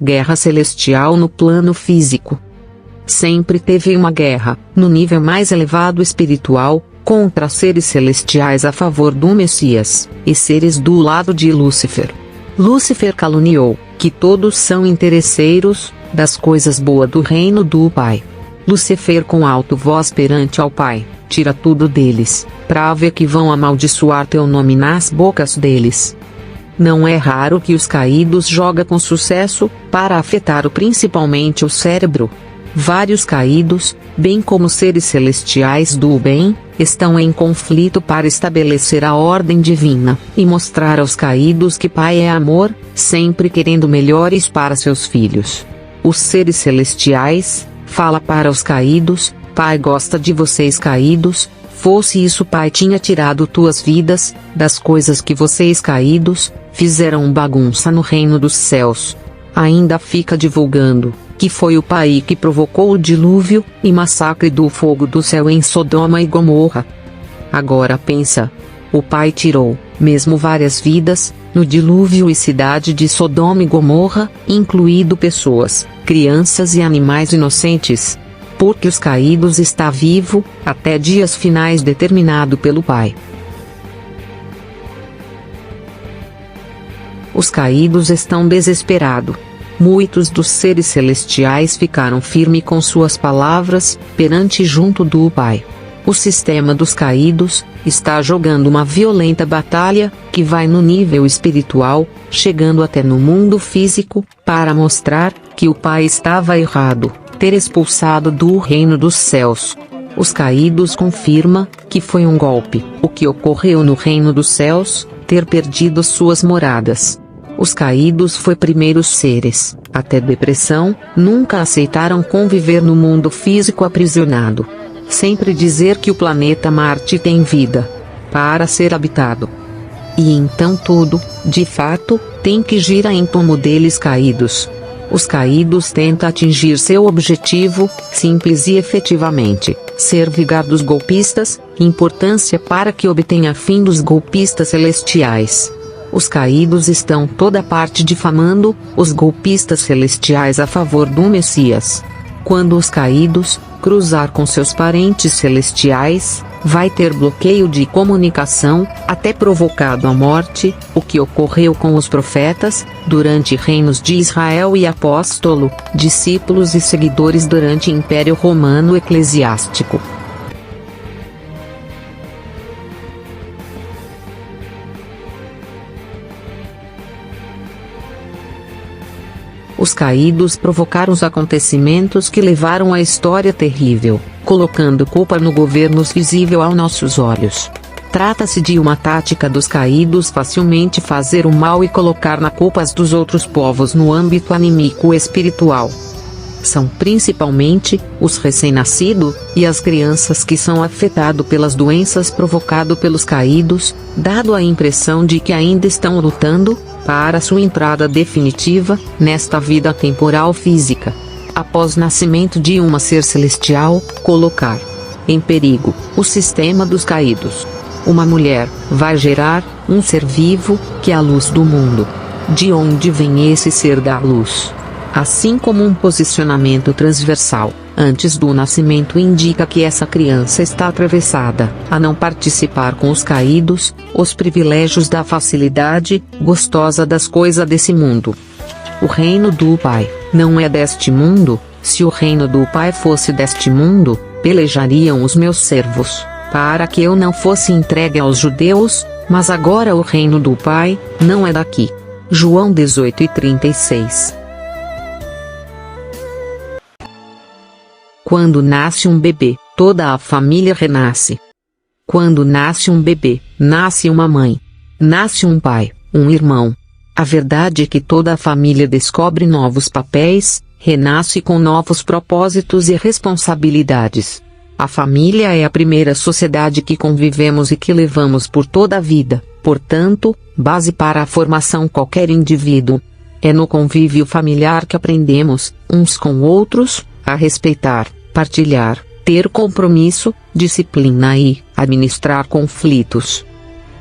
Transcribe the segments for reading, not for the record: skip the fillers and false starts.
guerra celestial no plano físico. Sempre teve uma guerra, no nível mais elevado espiritual, contra seres celestiais a favor do Messias, e seres do lado de Lúcifer. Lúcifer caluniou que todos são interesseiros das coisas boas do reino do Pai. Lúcifer com alto voz perante ao Pai, tira tudo deles, pra ver que vão amaldiçoar teu nome nas bocas deles. Não é raro que os caídos jogam com sucesso, para afetar principalmente o cérebro. Vários caídos, bem como seres celestiais do bem, estão em conflito para estabelecer a ordem divina, e mostrar aos caídos que Pai é amor, sempre querendo melhores para seus filhos. Os seres celestiais, fala para os caídos, Pai gosta de vocês caídos, fosse isso Pai tinha tirado tuas vidas, das coisas que vocês caídos, fizeram bagunça no reino dos céus. Ainda fica divulgando que foi o Pai que provocou o dilúvio e massacre do fogo do céu em Sodoma e Gomorra. Agora pensa, o Pai tirou, mesmo várias vidas, no dilúvio e cidade de Sodoma e Gomorra, incluído pessoas, crianças e animais inocentes. Porque os caídos está vivo, até dias finais determinado pelo Pai. Os caídos estão desesperados. Muitos dos seres celestiais ficaram firmes com suas palavras, perante junto do Pai. O sistema dos caídos está jogando uma violenta batalha, que vai no nível espiritual, chegando até no mundo físico, para mostrar que o Pai estava errado, ter expulsado do reino dos céus. Os caídos confirma que foi um golpe, o que ocorreu no reino dos céus, ter perdido suas moradas. Os caídos foi primeiros seres, até depressão, nunca aceitaram conviver no mundo físico aprisionado. Sempre dizer que o planeta Marte tem vida, para ser habitado. E então tudo, de fato, tem que girar em torno deles caídos. Os caídos tentam atingir seu objetivo, simples e efetivamente, ser vigar dos golpistas, importância para que obtenha fim dos golpistas celestiais. Os caídos estão toda parte difamando os golpistas celestiais a favor do Messias. Quando os caídos cruzar com seus parentes celestiais, vai ter bloqueio de comunicação, até provocado a morte, o que ocorreu com os profetas, durante reinos de Israel e apóstolo, discípulos e seguidores durante o Império Romano Eclesiástico. Os caídos provocaram os acontecimentos que levaram à história terrível, colocando culpa no governo visível aos nossos olhos. Trata-se de uma tática dos caídos facilmente fazer o mal e colocar na culpa as dos outros povos no âmbito anímico espiritual. São principalmente os recém-nascidos e as crianças que são afetados pelas doenças provocadas pelos caídos, dado a impressão de que ainda estão lutando para sua entrada definitiva nesta vida temporal física. Após nascimento de um ser celestial, colocar em perigo o sistema dos caídos. Uma mulher vai gerar um ser vivo, que é a luz do mundo. De onde vem esse ser da luz? Assim como um posicionamento transversal, antes do nascimento indica que essa criança está atravessada a não participar com os caídos, os privilégios da facilidade, gostosa das coisas desse mundo. O reino do Pai não é deste mundo. Se o reino do Pai fosse deste mundo, pelejariam os meus servos, para que eu não fosse entregue aos judeus, mas agora o reino do Pai não é daqui. João 18:36. Quando nasce um bebê, toda a família renasce. Quando nasce um bebê, nasce uma mãe. Nasce um pai, um irmão. A verdade é que toda a família descobre novos papéis, renasce com novos propósitos e responsabilidades. A família é a primeira sociedade que convivemos e que levamos por toda a vida, portanto, base para a formação qualquer indivíduo. É no convívio familiar que aprendemos, uns com outros, a respeitar, partilhar, ter compromisso, disciplina e administrar conflitos.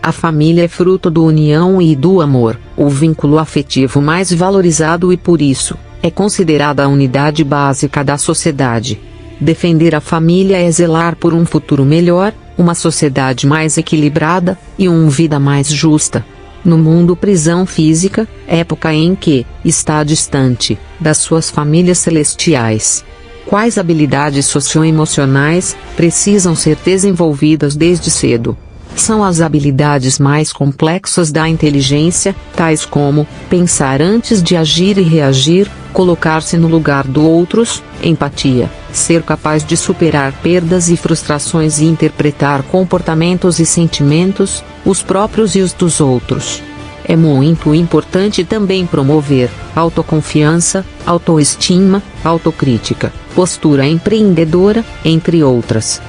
A família é fruto da união e do amor, o vínculo afetivo mais valorizado e por isso, é considerada a unidade básica da sociedade. Defender a família é zelar por um futuro melhor, uma sociedade mais equilibrada, e uma vida mais justa. No mundo prisão física, época em que está distante das suas famílias celestiais. Quais habilidades socioemocionais precisam ser desenvolvidas desde cedo? São as habilidades mais complexas da inteligência, tais como pensar antes de agir e reagir, colocar-se no lugar do outros, empatia, ser capaz de superar perdas e frustrações e interpretar comportamentos e sentimentos, os próprios e os dos outros. É muito importante também promover autoconfiança, autoestima, autocrítica, postura empreendedora, entre outras.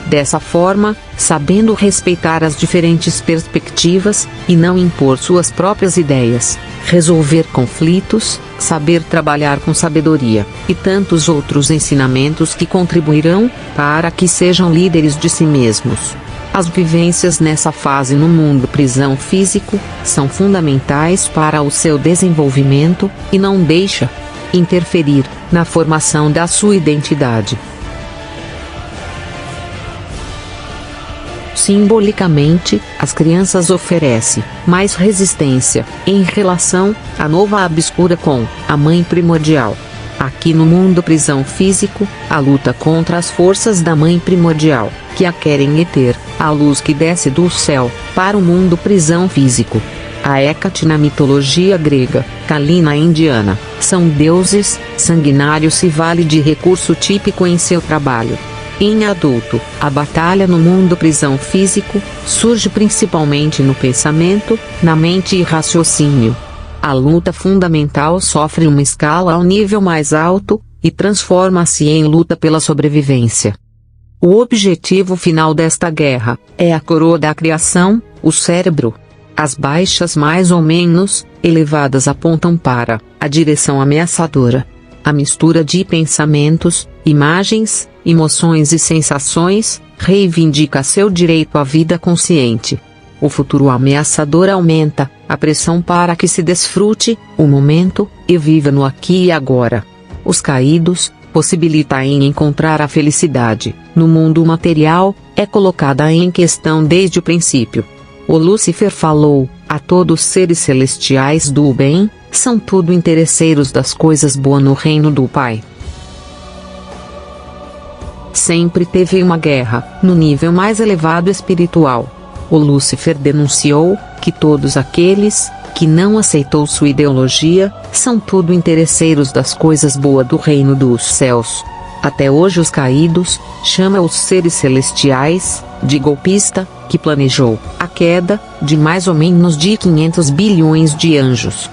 Dessa forma, sabendo respeitar as diferentes perspectivas, e não impor suas próprias ideias, resolver conflitos, saber trabalhar com sabedoria, e tantos outros ensinamentos que contribuirão para que sejam líderes de si mesmos. As vivências nessa fase no mundo prisão físico são fundamentais para o seu desenvolvimento, e não deixa interferir na formação da sua identidade. Simbolicamente, as crianças oferecem mais resistência em relação à nova obscura com a mãe primordial. Aqui no mundo prisão físico, a luta contra as forças da mãe primordial, que a querem reter, a luz que desce do céu, para o mundo prisão físico. A Hecate na mitologia grega, Kali na indiana, são deuses sanguinários e vale de recurso típico em seu trabalho. Em adulto, a batalha no mundo prisão físico surge principalmente no pensamento, na mente e raciocínio. A luta fundamental sofre uma escala ao nível mais alto, e transforma-se em luta pela sobrevivência. O objetivo final desta guerra é a coroa da criação, o cérebro. As baixas mais ou menos elevadas apontam para a direção ameaçadora. A mistura de pensamentos, imagens, emoções e sensações reivindica seu direito à vida consciente. O futuro ameaçador aumenta a pressão para que se desfrute o momento e viva no aqui e agora. Os caídos possibilitam encontrar a felicidade no mundo material é colocada em questão desde o princípio. O Lúcifer falou a todos os seres celestiais do bem, são tudo interesseiros das coisas boas no reino do Pai. Sempre teve uma guerra, no nível mais elevado espiritual. O Lúcifer denunciou que todos aqueles que não aceitou sua ideologia, são tudo interesseiros das coisas boas do reino dos céus. Até hoje os caídos chamam os seres celestiais de golpista, que planejou a queda de mais ou menos de 500 bilhões de anjos.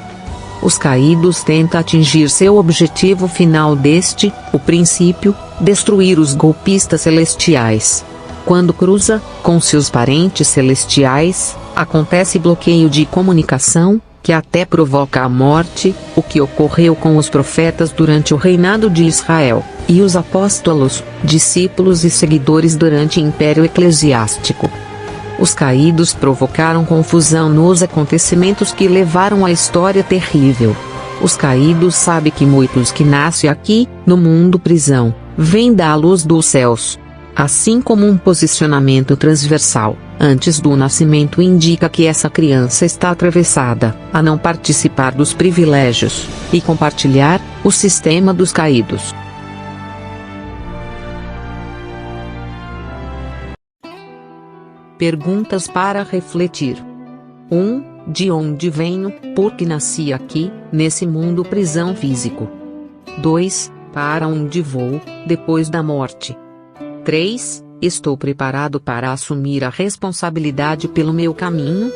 Os caídos tentam atingir seu objetivo final deste, o princípio, destruir os golpistas celestiais. Quando cruza com seus parentes celestiais, acontece bloqueio de comunicação, que até provoca a morte, o que ocorreu com os profetas durante o reinado de Israel, e os apóstolos, discípulos e seguidores durante o Império Eclesiástico. Os caídos provocaram confusão nos acontecimentos que levaram à história terrível. Os caídos sabem que muitos que nascem aqui, no mundo prisão, vêm da luz dos céus. Assim como um posicionamento transversal, antes do nascimento indica que essa criança está atravessada a não participar dos privilégios e compartilhar o sistema dos caídos. Perguntas para refletir. 1. De onde venho, porque nasci aqui, nesse mundo prisão físico? 2. Para onde vou, depois da morte? 3. Estou preparado para assumir a responsabilidade pelo meu caminho?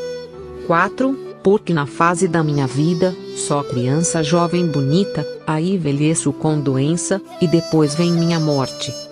4. Porque na fase da minha vida, só criança jovem bonita, aí envelheço com doença, e depois vem minha morte.